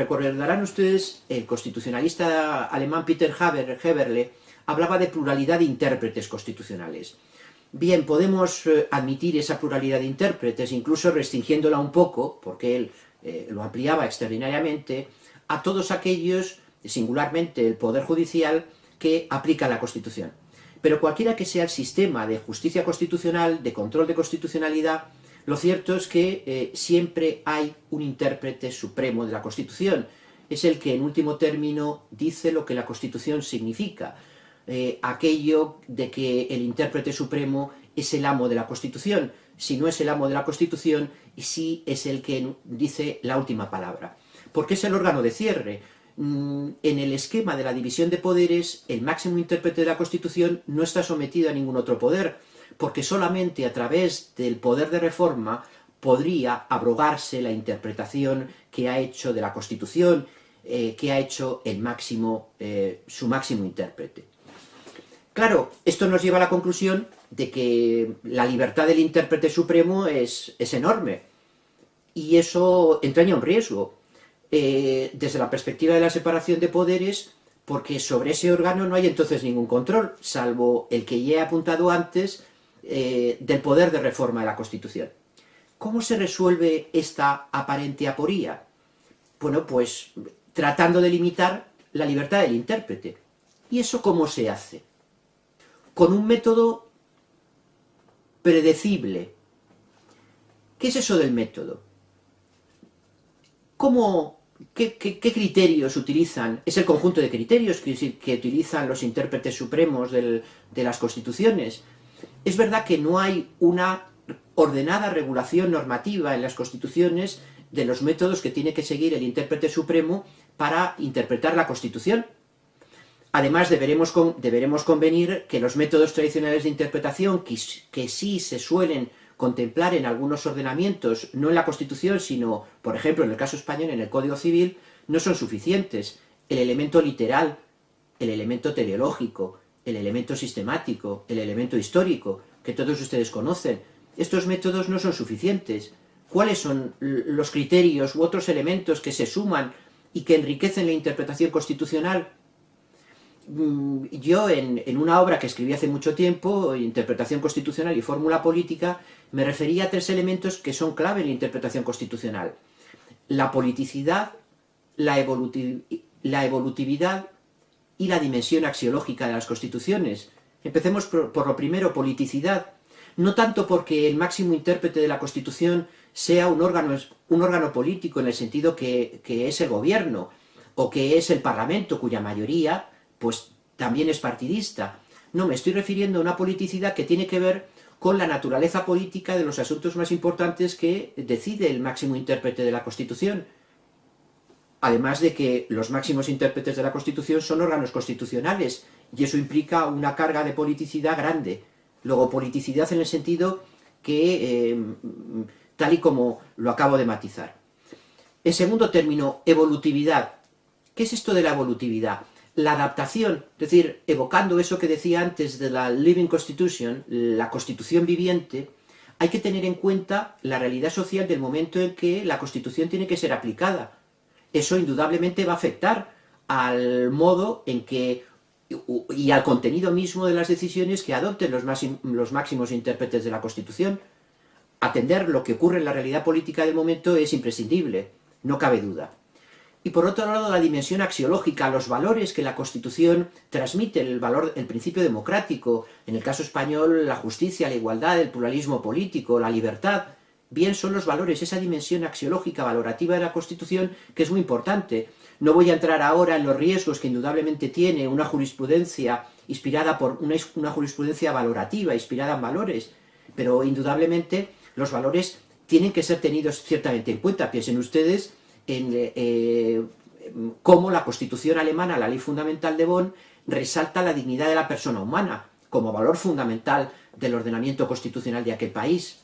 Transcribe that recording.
recordarán ustedes, el constitucionalista alemán Peter Heberle hablaba de pluralidad de intérpretes constitucionales. Bien, podemos admitir esa pluralidad de intérpretes, incluso restringiéndola un poco, porque él lo ampliaba extraordinariamente, a todos aquellos, singularmente el Poder Judicial, que aplican la Constitución. Pero cualquiera que sea el sistema de justicia constitucional, de control de constitucionalidad, lo cierto es que siempre hay un intérprete supremo de la Constitución. Es el que en último término dice lo que la Constitución significa. Aquello de que el intérprete supremo es el amo de la Constitución. Si no es el amo de la Constitución, y sí es el que dice la última palabra. Porque es el órgano de cierre. En el esquema de la división de poderes, el máximo intérprete de la Constitución no está sometido a ningún otro poder, porque solamente a través del poder de reforma podría abrogarse la interpretación que ha hecho de la Constitución, que ha hecho su máximo intérprete. Claro, esto nos lleva a la conclusión de que la libertad del intérprete supremo es enorme, y eso entraña un riesgo, desde la perspectiva de la separación de poderes, porque sobre ese órgano no hay entonces ningún control, salvo el que ya he apuntado antes, del poder de reforma de la Constitución. ¿Cómo se resuelve esta aparente aporía? Bueno, pues tratando de limitar la libertad del intérprete. ¿Y eso cómo se hace? Con un método predecible. ¿Qué es eso del método? ¿Qué criterios utilizan? Es el conjunto de criterios que utilizan los intérpretes supremos de las constituciones. Es verdad que no hay una ordenada regulación normativa en las constituciones de los métodos que tiene que seguir el intérprete supremo para interpretar la Constitución. Además, deberemos convenir que los métodos tradicionales de interpretación, que sí se suelen contemplar en algunos ordenamientos, no en la Constitución, sino, por ejemplo, en el caso español, en el Código Civil, no son suficientes. El elemento literal, el elemento teleológico, el elemento sistemático, el elemento histórico, que todos ustedes conocen, estos métodos no son suficientes. ¿Cuáles son los criterios u otros elementos que se suman y que enriquecen la interpretación constitucional? Yo, en una obra que escribí hace mucho tiempo, Interpretación Constitucional y Fórmula Política, me refería a tres elementos que son clave en la interpretación constitucional: la politicidad, la evolutividad y la dimensión axiológica de las constituciones. Empecemos por lo primero, politicidad. No tanto porque el máximo intérprete de la Constitución sea un órgano político en el sentido que es el gobierno, o que es el Parlamento, cuya mayoría pues también es partidista. No, me estoy refiriendo a una politicidad que tiene que ver con la naturaleza política de los asuntos más importantes que decide el máximo intérprete de la Constitución. Además de que los máximos intérpretes de la Constitución son órganos constitucionales, y eso implica una carga de politicidad grande. Luego, politicidad en el sentido que, tal y como lo acabo de matizar. En segundo término, evolutividad. ¿Qué es esto de la evolutividad? La adaptación, es decir, evocando eso que decía antes de la Living Constitution, la Constitución viviente, hay que tener en cuenta la realidad social del momento en que la Constitución tiene que ser aplicada. Eso indudablemente va a afectar al modo en que y al contenido mismo de las decisiones que adopten los máximos intérpretes de la Constitución. Atender lo que ocurre en la realidad política del momento es imprescindible, no cabe duda. Y por otro lado, la dimensión axiológica, los valores que la Constitución transmite, el principio democrático, en el caso español, la justicia, la igualdad, el pluralismo político, la libertad. Bien, son los valores, esa dimensión axiológica, valorativa de la Constitución, que es muy importante. No voy a entrar ahora en los riesgos que indudablemente tiene una jurisprudencia inspirada por una jurisprudencia valorativa, inspirada en valores, pero indudablemente los valores tienen que ser tenidos ciertamente en cuenta. Piensen ustedes en cómo la Constitución alemana, la Ley Fundamental de Bonn, resalta la dignidad de la persona humana como valor fundamental del ordenamiento constitucional de aquel país.